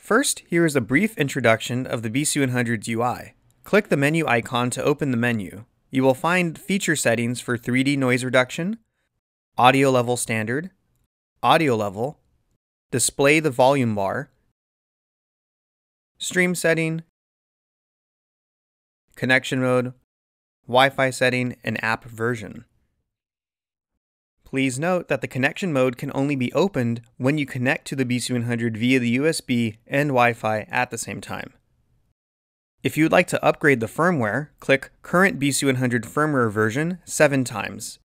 First, here is a brief introduction of the BC-100's UI. Click the menu icon to open the menu. You will find feature settings for 3D noise reduction, audio level standard, audio level, display the volume bar, stream setting, connection mode, Wi-Fi setting, and app version. Please note that the connection mode can only be opened when you connect to the BC-100 via the USB and Wi-Fi at the same time. If you would like to upgrade the firmware, click Current BC-100 Firmware Version 7 times.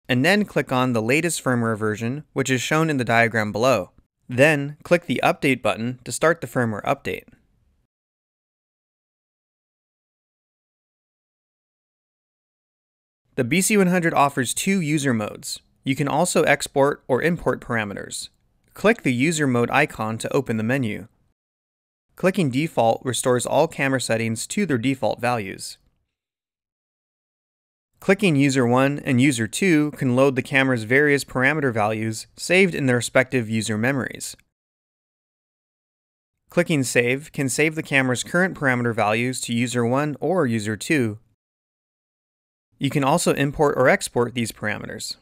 And then click on the latest firmware version, which is shown in the diagram below. Then click the Update button to start the firmware update. The BC-100 offers two user modes. You can also export or import parameters. Click the user mode icon to open the menu. Clicking Default restores all camera settings to their default values. Clicking User 1 and User 2 can load the camera's various parameter values saved in their respective user memories. Clicking Save can save the camera's current parameter values to User 1 or User 2. You can also import or export these parameters.